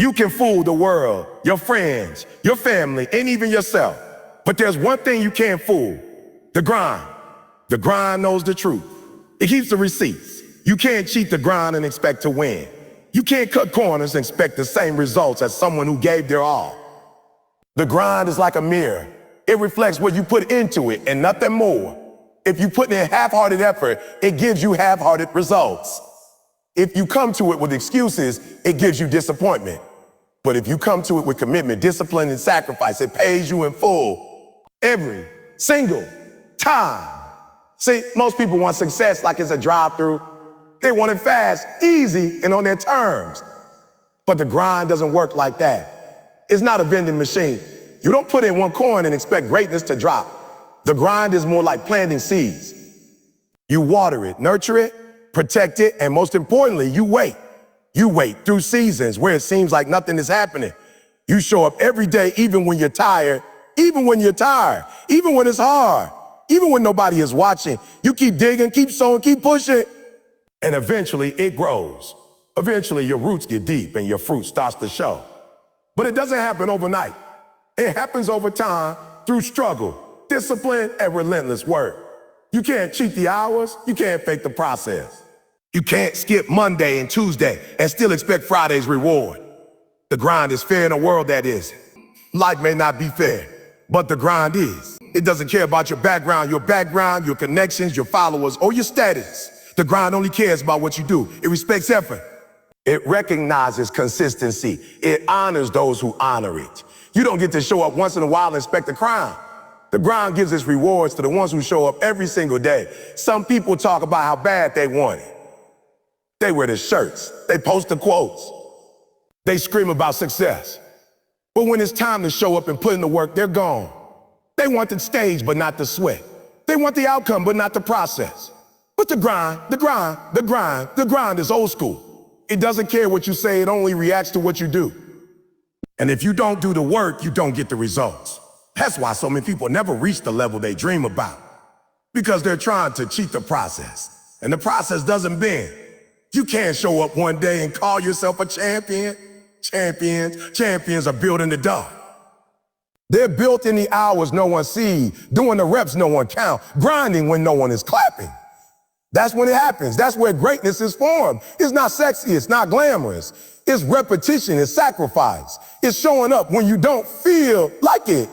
You can fool the world, your friends, your family, and even yourself. But there's one thing you can't fool: the grind. The grind knows the truth. It keeps the receipts. You can't cheat the grind and expect to win. You can't cut corners and expect the same results as someone who gave their all. The grind is like a mirror. It reflects what you put into it and nothing more. If you put in half-hearted effort, it gives you half-hearted results. If you come to it with excuses, it gives you disappointment. But if you come to it with commitment, discipline, and sacrifice, it pays you in full. Every single time. See, most people want success like it's a drive-through. They want it fast, easy, and on their terms. But the grind doesn't work like that. It's not a vending machine. You don't put in one coin and expect greatness to drop. The grind is more like planting seeds. You water it, nurture it, protect it, and most importantly, you wait. You wait through seasons where it seems like nothing is happening. You show up every day, even when you're tired, even when it's hard, even when nobody is watching. You keep digging, keep sowing, keep pushing, and eventually it grows. Eventually your roots get deep and your fruit starts to show. But it doesn't happen overnight. It happens over time through struggle, discipline, and relentless work. You can't cheat the hours. You can't fake the process. You can't skip Monday and Tuesday and still expect Friday's reward. The grind is fair in a world that isn't. Life may not be fair, but the grind is. It doesn't care about your background, your connections, your followers, or your status. The grind only cares about what you do. It respects effort. It recognizes consistency. It honors those who honor it. You don't get to show up once in a while and expect a crown. The grind gives its rewards to the ones who show up every single day. Some people talk about how bad they want it. They wear the shirts. They post the quotes. They scream about success. But when it's time to show up and put in the work, they're gone. They want the stage, but not the sweat. They want the outcome, but not the process. But the grind is old school. It doesn't care what you say, it only reacts to what you do. And if you don't do the work, you don't get the results. That's why so many people never reach the level they dream about. Because they're trying to cheat the process. And the process doesn't bend. You can't show up one day and call yourself a champion. Champions are built in the dark. They're built in the hours no one sees, doing the reps no one counts, grinding when no one is clapping. That's when it happens. That's where greatness is formed. It's not sexy. It's not glamorous. It's repetition. It's sacrifice. It's showing up when you don't feel like it.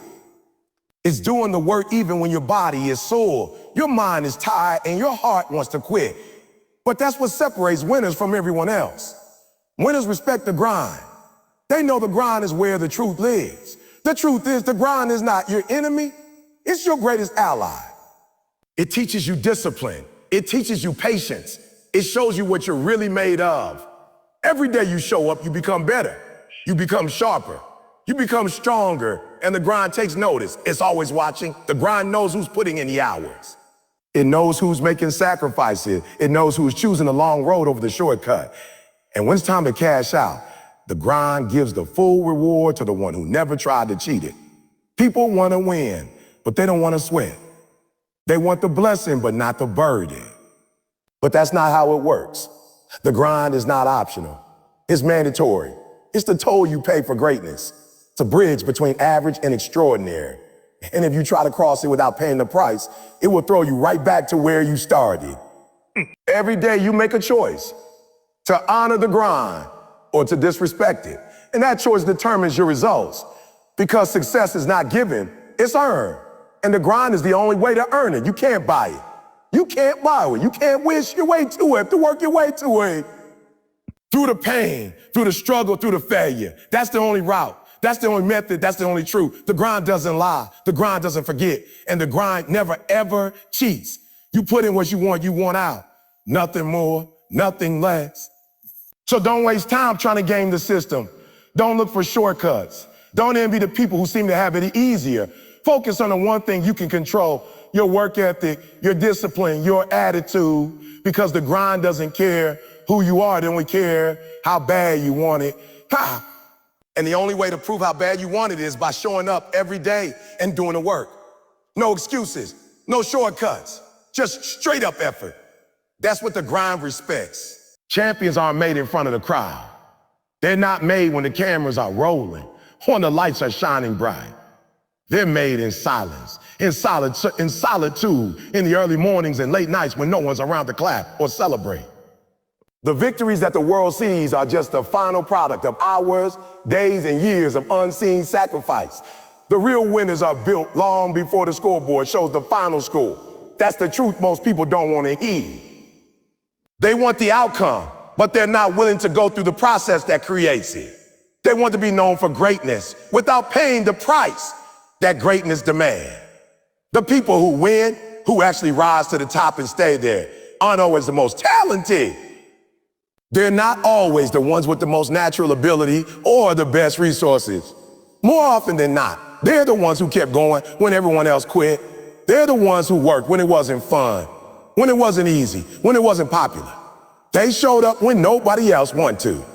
It's doing the work even when your body is sore, your mind is tired, and your heart wants to quit. But that's what separates winners from everyone else. Winners respect the grind. They know the grind is where the truth lives. The truth is the grind is not your enemy. It's your greatest ally. It teaches you discipline. It teaches you patience. It shows you what you're really made of. Every day you show up, you become better. You become sharper. You become stronger, and the grind takes notice. It's always watching. The grind knows who's putting in the hours. It knows who's making sacrifices. It knows who's choosing the long road over the shortcut. And when it's time to cash out, the grind gives the full reward to the one who never tried to cheat it. People want to win, but they don't want to sweat. They want the blessing, but not the burden. But that's not how it works. The grind is not optional. It's mandatory. It's the toll you pay for greatness. It's a bridge between average and extraordinary. And if you try to cross it without paying the price, it will throw you right back to where you started. Every day you make a choice to honor the grind or to disrespect it. And that choice determines your results. Because success is not given, it's earned. And the grind is the only way to earn it. You can't buy it. You can't buy it. You can't wish your way to it, to work your way to it. Through the pain, through the struggle, through the failure. That's the only route. That's the only method. That's the only truth. The grind doesn't lie. The grind doesn't forget. And the grind never, ever cheats. You put in what you want out. Nothing more, nothing less. So don't waste time trying to game the system. Don't look for shortcuts. Don't envy the people who seem to have it easier. Focus on the one thing you can control, your work ethic, your discipline, your attitude, because the grind doesn't care who you are, it only care how bad you want it. Ha! And the only way to prove how bad you want it is by showing up every day and doing the work. No excuses, no shortcuts, just straight up effort. That's what the grind respects. Champions aren't made in front of the crowd. They're not made when the cameras are rolling, when the lights are shining bright. They're made in silence, in solitude, in the early mornings and late nights when no one's around to clap or celebrate. The victories that the world sees are just the final product of hours, days, and years of unseen sacrifice. The real winners are built long before the scoreboard shows the final score. That's the truth most people don't want to hear. They want the outcome, but they're not willing to go through the process that creates it. They want to be known for greatness without paying the price that greatness demands. The people who win, who actually rise to the top and stay there, aren't always the most talented. They're not always the ones with the most natural ability or the best resources. More often than not, they're the ones who kept going when everyone else quit. They're the ones who worked when it wasn't fun, when it wasn't easy, when it wasn't popular. They showed up when nobody else wanted to.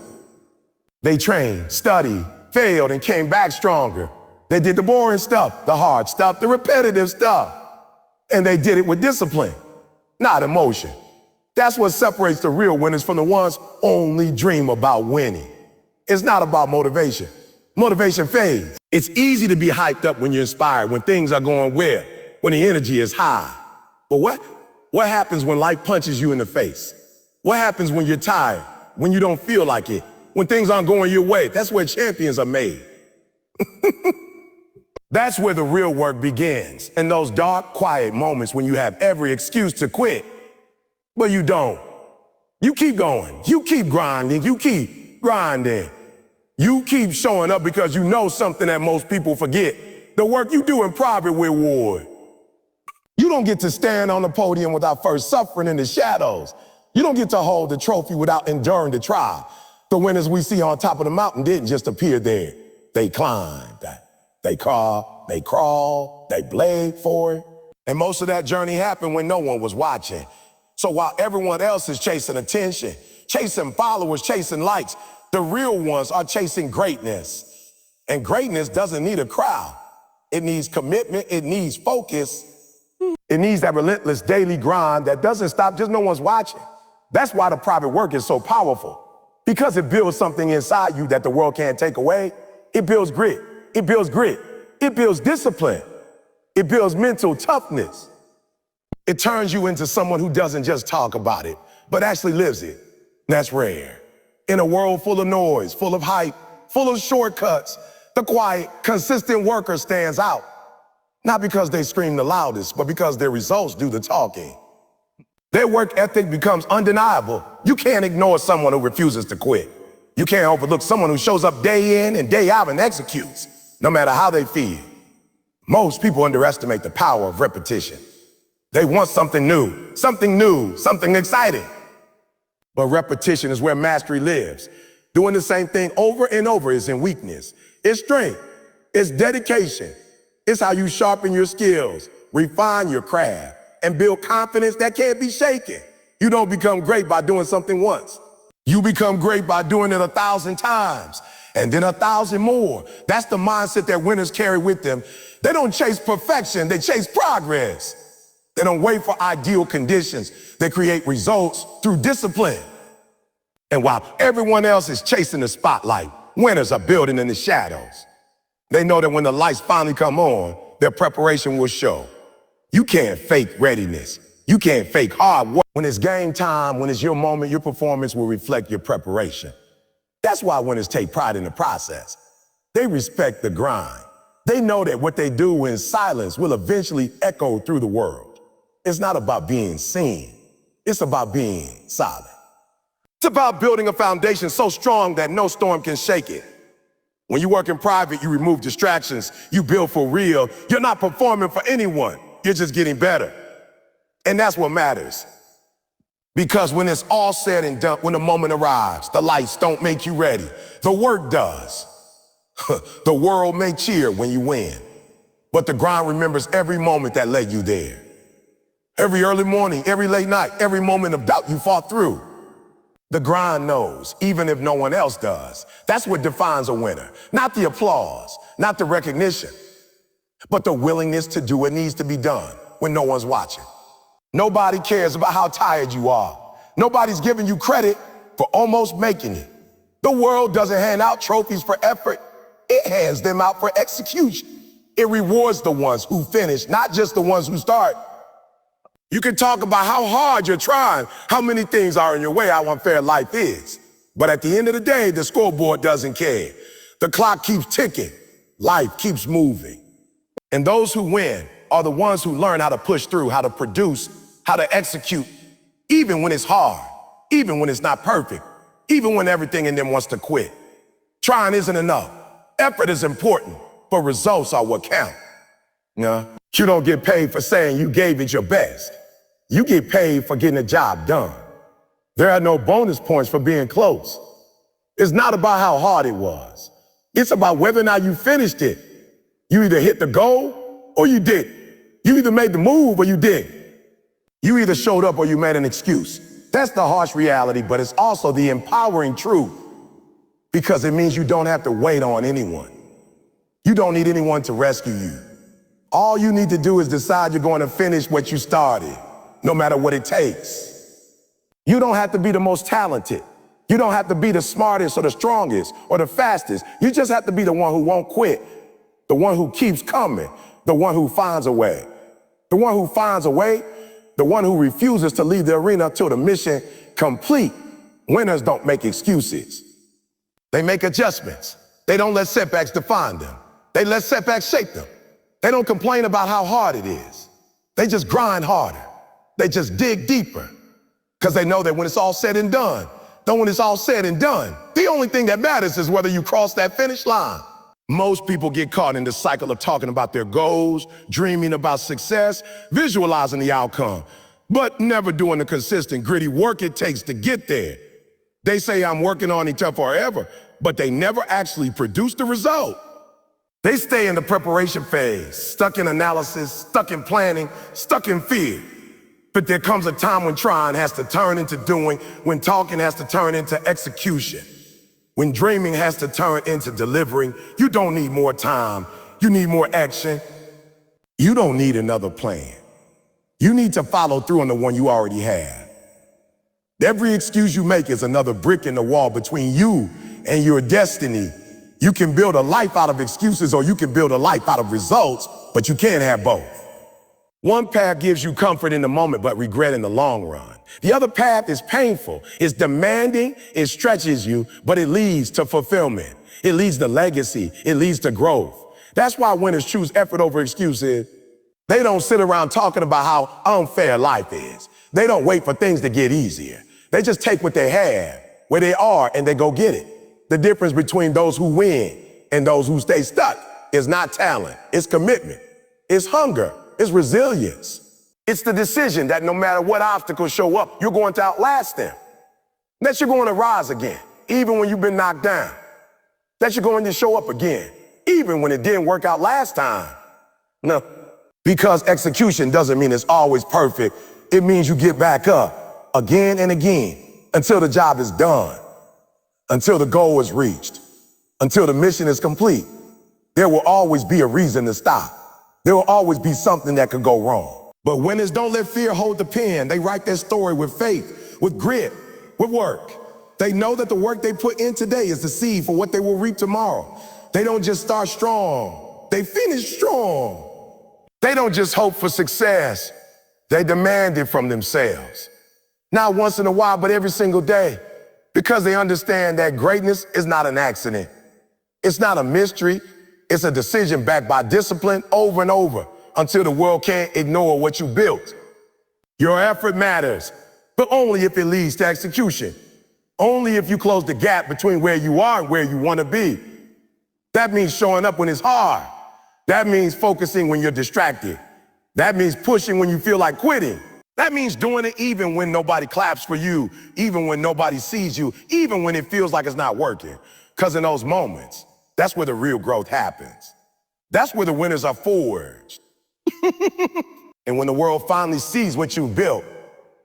They trained, studied, failed, and came back stronger. They did the boring stuff, the hard stuff, the repetitive stuff. And they did it with discipline, not emotion. That's what separates the real winners from the ones who only dream about winning. It's not about motivation. Motivation fades. It's easy to be hyped up when you're inspired, when things are going well, when the energy is high. But what happens when life punches you in the face? What happens when you're tired, when you don't feel like it, when things aren't going your way? That's where champions are made. That's where the real work begins, in those dark, quiet moments when you have every excuse to quit, but you don't. You keep going, you keep grinding, you keep grinding. You keep showing up because you know something that most people forget. The work you do in private will reward. You don't get to stand on the podium without first suffering in the shadows. You don't get to hold the trophy without enduring the trial. The winners we see on top of the mountain didn't just appear there. They climbed, they crawled, they bled for it. And most of that journey happened when no one was watching. So while everyone else is chasing attention, chasing followers, chasing likes, the real ones are chasing greatness. And greatness doesn't need a crowd. It needs commitment, it needs focus. It needs that relentless daily grind that doesn't stop, just no one's watching. That's why the private work is so powerful. Because it builds something inside you that the world can't take away. It builds grit. It builds grit. It builds discipline. It builds mental toughness. It turns you into someone who doesn't just talk about it, but actually lives it. That's rare. In a world full of noise, full of hype, full of shortcuts, the quiet, consistent worker stands out. Not because they scream the loudest, but because their results do the talking. Their work ethic becomes undeniable. You can't ignore someone who refuses to quit. You can't overlook someone who shows up day in and day out and executes, no matter how they feel. Most people underestimate the power of repetition. They want something new, something exciting. But repetition is where mastery lives. Doing the same thing over and over isn't weakness. It's strength. It's dedication. It's how you sharpen your skills, refine your craft, and build confidence that can't be shaken. You don't become great by doing something once. You become great by doing it 1,000 times, and then 1,000 more. That's the mindset that winners carry with them. They don't chase perfection, they chase progress. They don't wait for ideal conditions. They create results through discipline. And while everyone else is chasing the spotlight, winners are building in the shadows. They know that when the lights finally come on, their preparation will show. You can't fake readiness. You can't fake hard work. When it's game time, when it's your moment, your performance will reflect your preparation. That's why winners take pride in the process. They respect the grind. They know that what they do in silence will eventually echo through the world. It's not about being seen. It's about being solid. It's about building a foundation so strong that no storm can shake it. When you work in private, you remove distractions. You build for real. You're not performing for anyone. You're just getting better. And that's what matters. Because when it's all said and done, when the moment arrives, the lights don't make you ready. The work does. The world may cheer when you win, but the grind remembers every moment that led you there. Every early morning, every late night, every moment of doubt you fought through. The grind knows, even if no one else does. That's what defines a winner. Not the applause, not the recognition, but the willingness to do what needs to be done when no one's watching. Nobody cares about how tired you are. Nobody's giving you credit for almost making it. The world doesn't hand out trophies for effort. It hands them out for execution. It rewards the ones who finish, not just the ones who start. You can talk about how hard you're trying, how many things are in your way, how unfair life is. But at the end of the day, the scoreboard doesn't care. The clock keeps ticking. Life keeps moving. And those who win are the ones who learn how to push through, how to produce, how to execute, even when it's hard, even when it's not perfect, even when everything in them wants to quit. Trying isn't enough. Effort is important, but results are what count. You don't get paid for saying you gave it your best. You get paid for getting the job done. There are no bonus points for being close. It's not about how hard it was. It's about whether or not you finished it. You either hit the goal or you didn't. You either made the move or you didn't. You either showed up or you made an excuse. That's the harsh reality, but it's also the empowering truth, because it means you don't have to wait on anyone. You don't need anyone to rescue you. All you need to do is decide you're going to finish what you started, no matter what it takes. You don't have to be the most talented. You don't have to be the smartest or the strongest or the fastest. You just have to be the one who won't quit, the one who keeps coming, the one who finds a way. The one who finds a way, the one who refuses to leave the arena till the mission complete. Winners don't make excuses. They make adjustments. They don't let setbacks define them. They let setbacks shape them. They don't complain about how hard it is. They just grind harder. They just dig deeper, because they know that when it's all said and done, when it's all said and done, the only thing that matters is whether you cross that finish line. Most people get caught in the cycle of talking about their goals, dreaming about success, visualizing the outcome, but never doing the consistent, gritty work it takes to get there. They say, I'm working on it forever, but they never actually produce the result. They stay in the preparation phase, stuck in analysis, stuck in planning, stuck in fear. But there comes a time when trying has to turn into doing, when talking has to turn into execution, when dreaming has to turn into delivering. You don't need more time. You need more action. You don't need another plan. You need to follow through on the one you already have. Every excuse you make is another brick in the wall between you and your destiny. You can build a life out of excuses, or you can build a life out of results, but you can't have both. One path gives you comfort in the moment, but regret in the long run. The other path is painful, it's demanding, it stretches you, but it leads to fulfillment. It leads to legacy, it leads to growth. That's why winners choose effort over excuses. They don't sit around talking about how unfair life is. They don't wait for things to get easier. They just take what they have, where they are, and they go get it. The difference between those who win and those who stay stuck is not talent, it's commitment, it's hunger, it's resilience. It's the decision that no matter what obstacles show up, you're going to outlast them. That you're going to rise again, even when you've been knocked down. That you're going to show up again, even when it didn't work out last time. No, because execution doesn't mean it's always perfect. It means you get back up again and again until the job is done, until the goal is reached, until the mission is complete. There will always be a reason to stop. There will always be something that could go wrong. But winners don't let fear hold the pen. They write their story with faith, with grit, with work. They know that the work they put in today is the seed for what they will reap tomorrow. They don't just start strong, they finish strong. They don't just hope for success, they demand it from themselves. Not once in a while, but every single day, because they understand that greatness is not an accident. It's not a mystery. It's a decision backed by discipline over and over until the world can't ignore what you built. Your effort matters, but only if it leads to execution. Only if you close the gap between where you are and where you want to be. That means showing up when it's hard. That means focusing when you're distracted. That means pushing when you feel like quitting. That means doing it even when nobody claps for you, even when nobody sees you, even when it feels like it's not working. Because in those moments, that's where the real growth happens. That's where the winners are forged. And when the world finally sees what you built,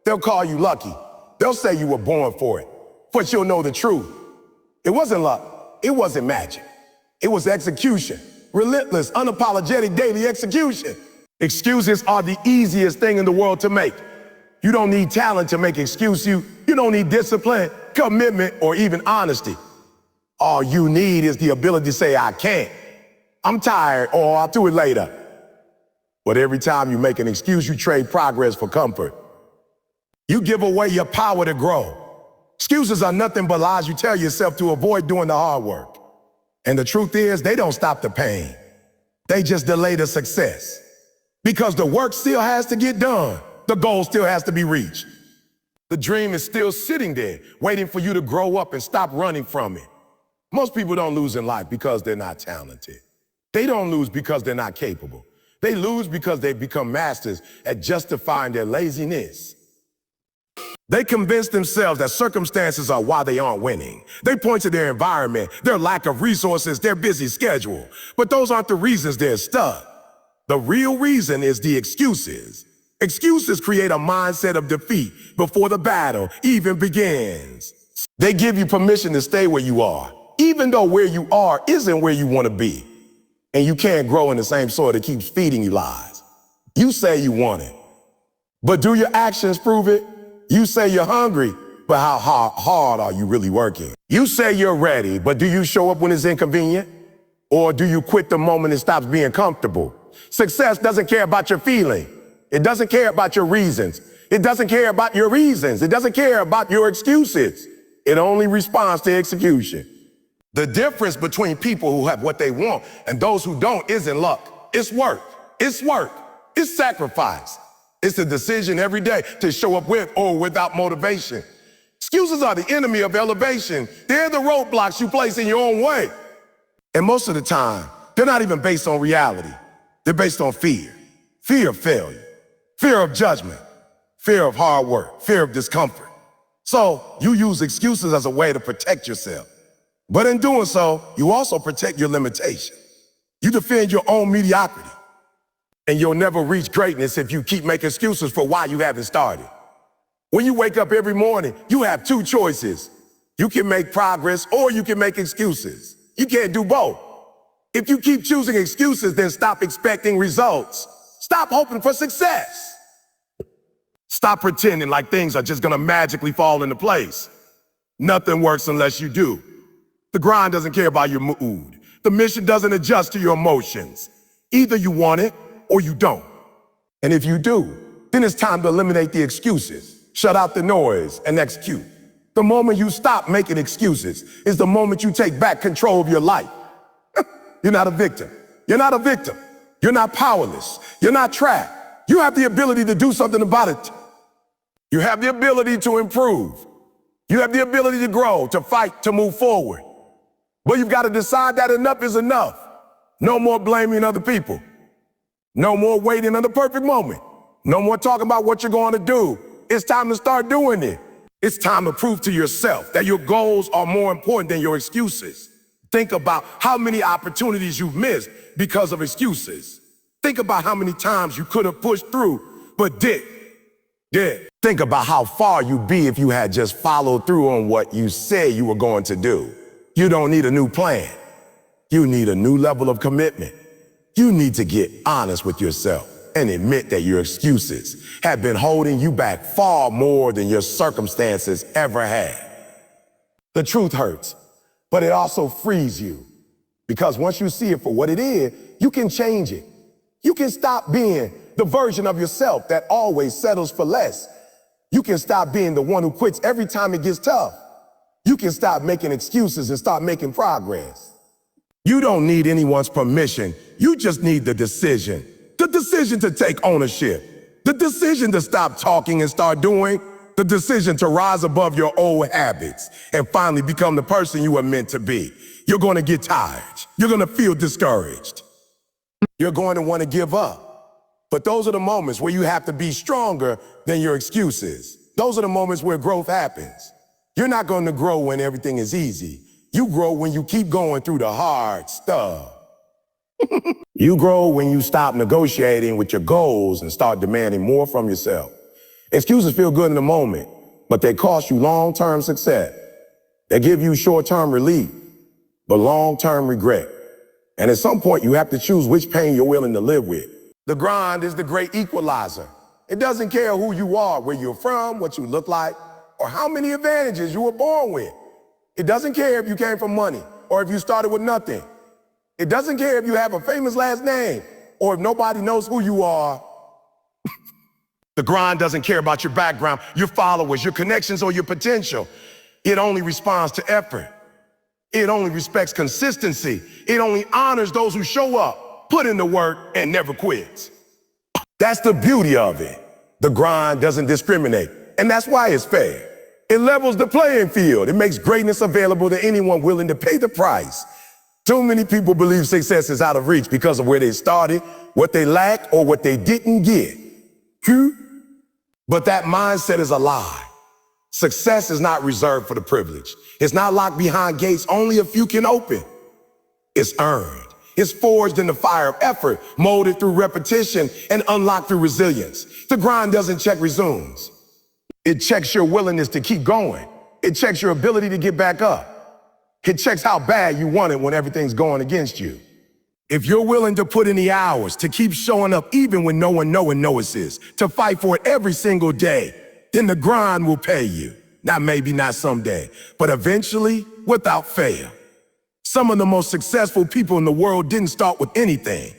they'll call you lucky. They'll say you were born for it. But you'll know the truth. It wasn't luck. It wasn't magic. It was execution. Relentless, unapologetic daily execution. Excuses are the easiest thing in the world to make. You don't need talent to make excuse. You don't need discipline, commitment, or even honesty. All you need is the ability to say, I can't, I'm tired, or I'll do it later. But every time you make an excuse, you trade progress for comfort. You give away your power to grow. Excuses are nothing but lies you tell yourself to avoid doing the hard work. And the truth is, they don't stop the pain. They just delay the success. Because the work still has to get done. The goal still has to be reached. The dream is still sitting there, waiting for you to grow up and stop running from it. Most people don't lose in life because they're not talented. They don't lose because they're not capable. They lose because they've become masters at justifying their laziness. They convince themselves that circumstances are why they aren't winning. They point to their environment, their lack of resources, their busy schedule. But those aren't the reasons they're stuck. The real reason is the excuses. Excuses create a mindset of defeat before the battle even begins. They give you permission to stay where you are, even though where you are isn't where you want to be. And you can't grow in the same soil that keeps feeding you lies. You say you want it, but do your actions prove it? You say you're hungry, but how hard are you really working? You say you're ready, but do you show up when it's inconvenient? Or do you quit the moment it stops being comfortable? Success doesn't care about your feeling. It doesn't care about your reasons. It doesn't care about your reasons. It doesn't care about your excuses. It only responds to execution. The difference between people who have what they want and those who don't isn't luck. It's work. It's work. It's sacrifice. It's a decision every day to show up with or without motivation. Excuses are the enemy of elevation. They're the roadblocks you place in your own way. And most of the time, they're not even based on reality. They're based on fear. Fear of failure. Fear of judgment. Fear of hard work. Fear of discomfort. So you use excuses as a way to protect yourself. But in doing so, you also protect your limitation. You defend your own mediocrity. And you'll never reach greatness if you keep making excuses for why you haven't started. When you wake up every morning, you have two choices. You can make progress or you can make excuses. You can't do both. If you keep choosing excuses, then stop expecting results. Stop hoping for success. Stop pretending like things are just gonna magically fall into place. Nothing works unless you do. The grind doesn't care about your mood. The mission doesn't adjust to your emotions. Either you want it or you don't. And if you do, then it's time to eliminate the excuses, shut out the noise, and execute. The moment you stop making excuses is the moment you take back control of your life. You're not a victim. You're not a victim. You're not powerless. You're not trapped. You have the ability to do something about it. You have the ability to improve. You have the ability to grow, to fight, to move forward. But you've got to decide that enough is enough. No more blaming other people. No more waiting on the perfect moment. No more talking about what you're going to do. It's time to start doing it. It's time to prove to yourself that your goals are more important than your excuses. Think about how many opportunities you've missed because of excuses. Think about how many times you could have pushed through, but didn't. Think about how far you'd be if you had just followed through on what you said you were going to do. You don't need a new plan. You need a new level of commitment. You need to get honest with yourself and admit that your excuses have been holding you back far more than your circumstances ever had. The truth hurts, but it also frees you. Because once you see it for what it is, you can change it. You can stop being the version of yourself that always settles for less. You can stop being the one who quits every time it gets tough. You can stop making excuses and start making progress. You don't need anyone's permission. You just need the decision. The decision to take ownership. The decision to stop talking and start doing. The decision to rise above your old habits and finally become the person you were meant to be. You're going to get tired. You're going to feel discouraged. You're going to want to give up. But those are the moments where you have to be stronger than your excuses. Those are the moments where growth happens. You're not going to grow when everything is easy. You grow when you keep going through the hard stuff. You grow when you stop negotiating with your goals and start demanding more from yourself. Excuses feel good in the moment, but they cost you long-term success. They give you short-term relief, but long-term regret. And at some point, you have to choose which pain you're willing to live with. The grind is the great equalizer. It doesn't care who you are, where you're from, what you look like, or how many advantages you were born with. It doesn't care if you came from money or if you started with nothing. It doesn't care if you have a famous last name or if nobody knows who you are. The grind doesn't care about your background, your followers, your connections, or your potential. It only responds to effort. It only respects consistency. It only honors those who show up, put in the work, and never quits. That's the beauty of it. The grind doesn't discriminate, and that's why it's fair. It levels the playing field. It makes greatness available to anyone willing to pay the price. Too many people believe success is out of reach because of where they started, what they lacked, or what they didn't get. True? But that mindset is a lie. Success is not reserved for the privileged. It's not locked behind gates only a few can open. It's earned. It's forged in the fire of effort, molded through repetition, and unlocked through resilience. The grind doesn't check resumes. It checks your willingness to keep going. It checks your ability to get back up. It checks how bad you want it when everything's going against you. If you're willing to put in the hours, to keep showing up even when no one notices, to fight for it every single day, then the grind will pay you. Maybe not someday, but eventually, without fail. Some of the most successful people in the world didn't start with anything.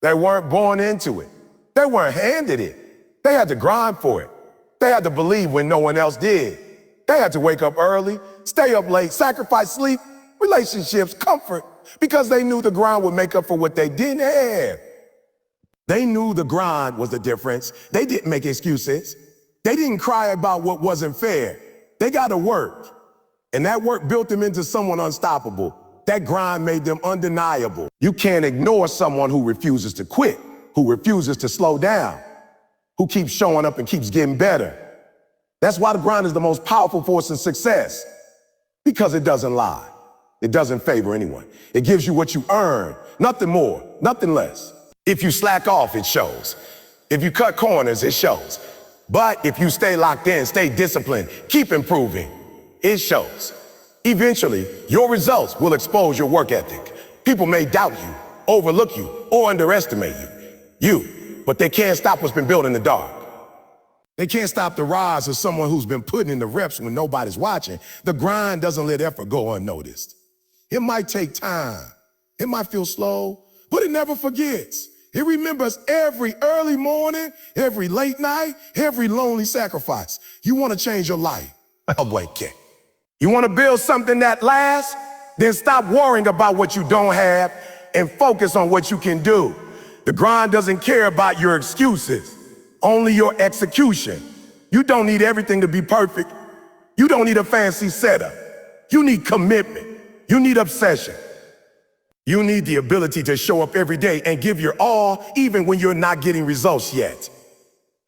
They weren't born into it. They weren't handed it. They had to grind for it. They had to believe when no one else did. They had to wake up early, stay up late, sacrifice sleep, relationships, comfort, because they knew the grind would make up for what they didn't have. They knew the grind was the difference. They didn't make excuses. They didn't cry about what wasn't fair. They got to work. And that work built them into someone unstoppable. That grind made them undeniable. You can't ignore someone who refuses to quit, who refuses to slow down, who keeps showing up and keeps getting better. That's why the grind is the most powerful force in success, because it doesn't lie. It doesn't favor anyone. It gives you what you earn, nothing more, nothing less. If you slack off, it shows. If you cut corners, it shows. But if you stay locked in, stay disciplined, keep improving, it shows. Eventually, your results will expose your work ethic. People may doubt you, overlook you, or underestimate you, but they can't stop what's been built in the dark. They can't stop the rise of someone who's been putting in the reps when nobody's watching. The grind doesn't let effort go unnoticed. It might take time. It might feel slow, but it never forgets. It remembers every early morning, every late night, every lonely sacrifice. You want to change your life? You want to build something that lasts? Then stop worrying about what you don't have and focus on what you can do. The grind doesn't care about your excuses, only your execution. You don't need everything to be perfect. You don't need a fancy setup. You need commitment. You need obsession. You need the ability to show up every day and give your all even when you're not getting results yet.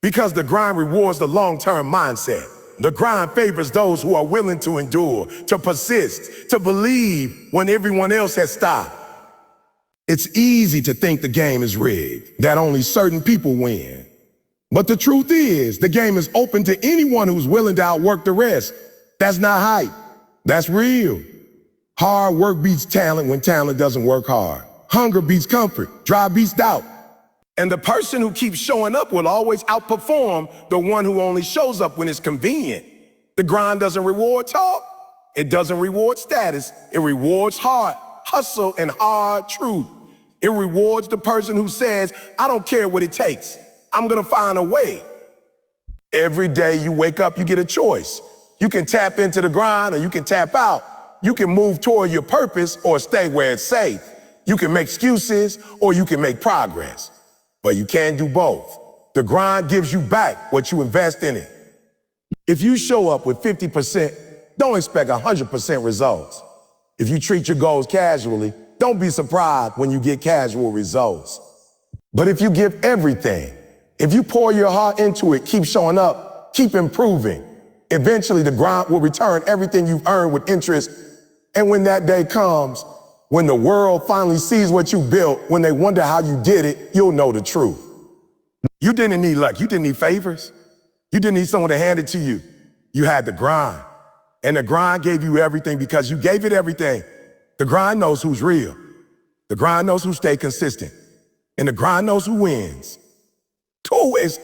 Because the grind rewards the long-term mindset. The grind favors those who are willing to endure, to persist, to believe when everyone else has stopped. It's easy to think the game is rigged, that only certain people win. But the truth is, the game is open to anyone who's willing to outwork the rest. That's not hype. That's real. Hard work beats talent when talent doesn't work hard. Hunger beats comfort. Drive beats doubt. And the person who keeps showing up will always outperform the one who only shows up when it's convenient. The grind doesn't reward talk. It doesn't reward status. It rewards hard hustle and hard truth. It rewards the person who says, I don't care what it takes. I'm gonna find a way. Every day you wake up, you get a choice. You can tap into the grind or you can tap out. You can move toward your purpose or stay where it's safe. You can make excuses or you can make progress. But you can't do both. The grind gives you back what you invest in it. If you show up with 50%, don't expect 100% results. If you treat your goals casually, don't be surprised when you get casual results. But if you give everything, if you pour your heart into it, keep showing up, keep improving, eventually the grind will return everything you've earned with interest. And when that day comes, when the world finally sees what you built, when they wonder how you did it, you'll know the truth. You didn't need luck. You didn't need favors. You didn't need someone to hand it to you. You had the grind. And the grind gave you everything because you gave it everything. The grind knows who's real. The grind knows who stay consistent. And the grind knows who wins. Who is